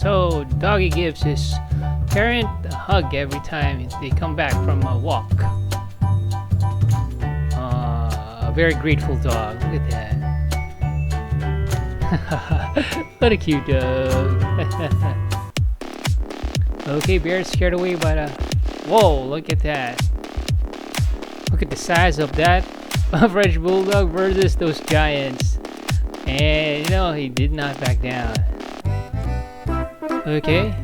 So doggy gives his parent a hug every time they come back from a walk. A very grateful dog. Look at that. What a cute dog. Okay, bear's scared away by the... Whoa, look at that. Look at the size of that French bulldog versus those giants. And you know, he did not back down. Okay.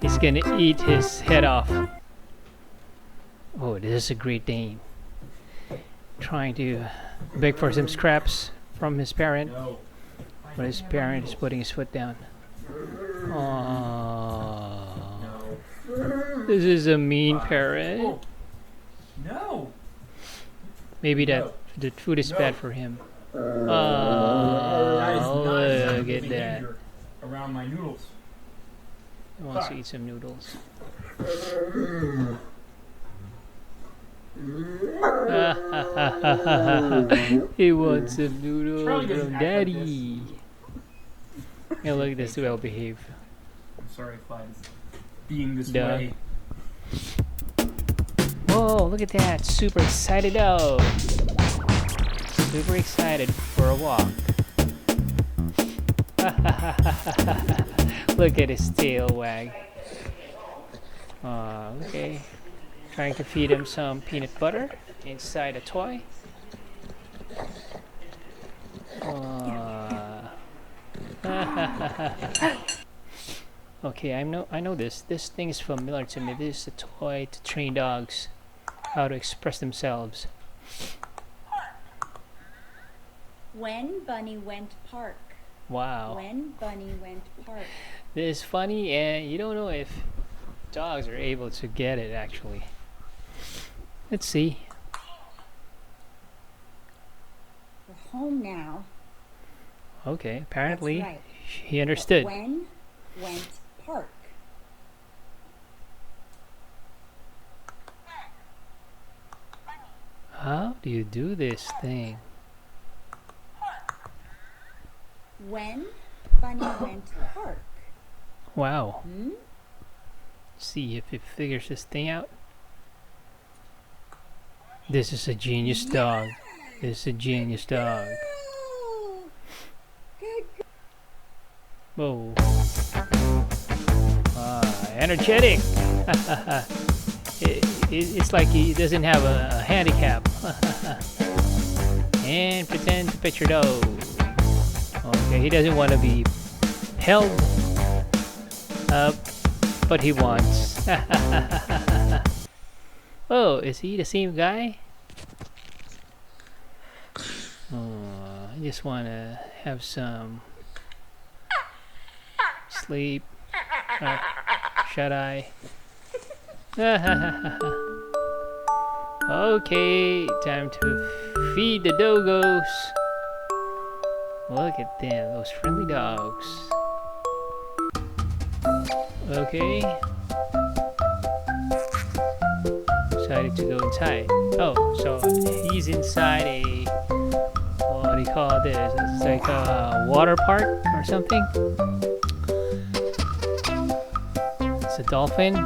He's gonna eat his head off. Oh, this is a Great Dane. Trying to beg for some scraps from his parent. But his parent is putting his foot down. Oh, this is a mean parent. No. Maybe that the food is bad for him. That is Look at that. Around my noodles. He wants to eat some noodles. He wants some noodles from daddy. Yeah, look at this well behaved. I'm sorry if I'm being this Duh. way. Whoa, look at that. Super excited dog. Super excited for a walk. Look at his tail wag. Okay. Trying to feed him some peanut butter inside a toy. Okay, I know this. This thing is familiar to me. This is a toy to train dogs how to express themselves. When Bunny went park. Wow. When Bunny went park. This is funny, and you don't know if dogs are able to get it actually. Let's see. We're home now. Okay, apparently That's right. he understood. But when went park. How do you do this thing? When Bunny went park. Wow. Hmm? See if it figures this thing out. This is a genius dog. This is a genius dog. Whoa. Energetic. It's like he doesn't have a handicap. And pretend to pet your dog. Okay, he doesn't want to be held up, but he wants. Oh, is he the same guy? Oh, I just want to have some sleep. Shut eye. Okay, time to feed the doggos. Look at them, those friendly dogs. Okay. Decided to go inside. Oh, so he's inside a, what do you call this? It's like a water park or something. It's a dolphin.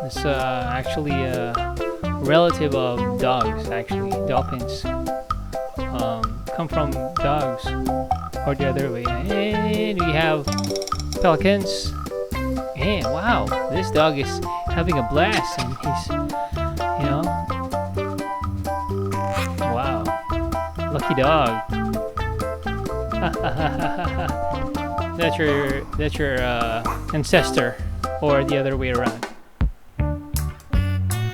It's actually a relative of dogs, actually. Dolphins come from dogs, or the other way. And we have pelicans. And wow, this dog is having a blast, and he's, you know, wow, lucky dog. That's your ancestor, or the other way around.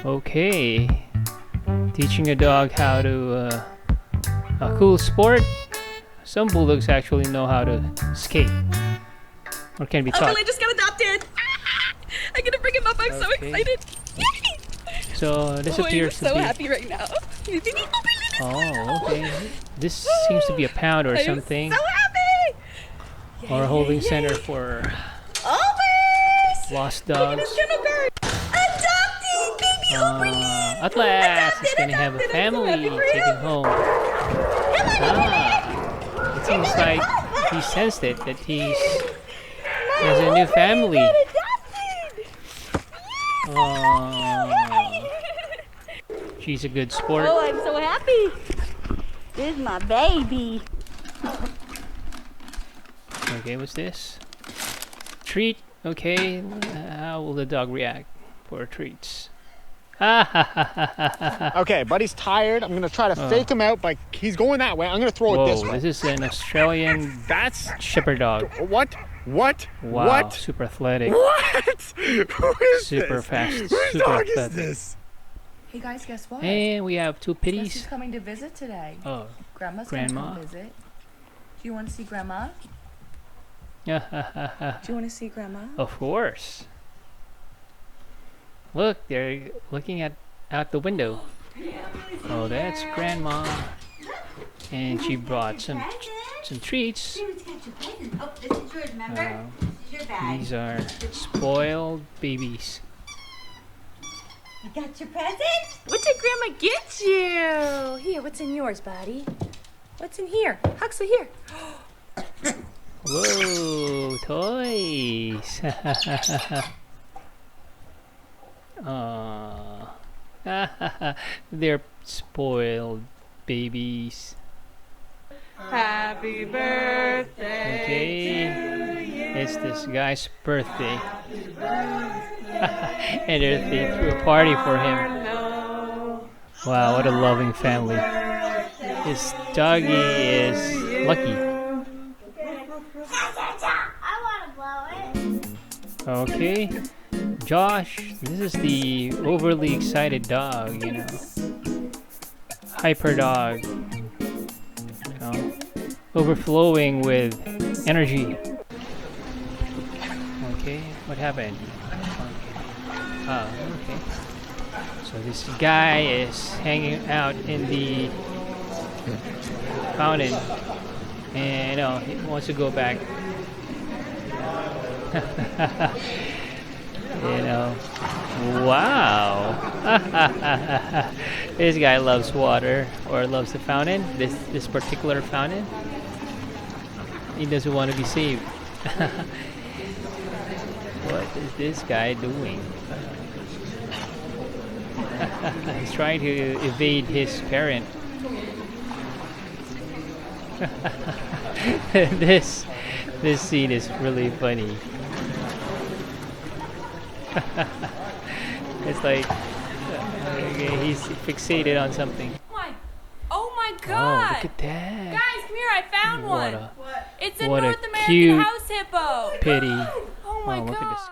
Okay, teaching a dog how to a cool sport. Some bulldogs actually know how to skate, or can be Oh, taught. I just got adopted. I'm gonna bring him up. I'm so Okay. excited. So this Oh, I'm appears to so be. happy right now. Oh, okay. This seems to be a pound or I'm something, so happy. or a holding center for Always. lost Look at dogs. his gentle bird. Adopted, baby Oberlin. At last, he's gonna have a adopted. I'm so family happy for taken you. home. It seems like he sensed it, that he's There's a new family. Got adopted. Aww. She's a good sport. Oh, I'm so happy. This is my baby. Okay, what's this? Treat. Okay, how will the dog react for treats? Okay, buddy's tired. I'm gonna try to fake him out, but he's going that way. I'm gonna throw it this Whoa, way. this is an Australian That's shepherd dog. what? What? Wow, What? super athletic, What? Who is super this? fast, Whose super dog is athletic. this? Hey guys, guess what? And we have two Guess who's pitties. coming to visit today? Oh, Grandma's Grandma. gonna come visit. Do you want to see Grandma? Do you want to see Grandma? of course. Look, they're looking out the window. Oh, that's Grandma, and she brought some treats. Who's got your present? Oh, this is yours, remember? This is your bag. These are spoiled babies. You got your present? What did Grandma get you? Here, what's in yours, buddy? What's in here? Huxley, here. Whoa, toys! Aww. They're spoiled babies. Happy birthday. Okay, it's this guy's birthday. And they threw a party for him. Wow, what a loving family. This doggy is lucky. Okay, Josh, this is the overly excited dog, you know. Hyper dog. You know, overflowing with energy. Okay, what happened? Oh, okay. So this guy is hanging out in the fountain, and he wants to go back. Wow. This guy loves water, or loves the fountain. This particular fountain. He doesn't want to be saved. What is this guy doing? He's trying to evade his parent. This scene is really funny. It's like he's fixated on something. Oh my Oh, god! look at that! Guys, come here, I found What one! a It's a what a North American cute house hippo! pity. Oh my Look at god! this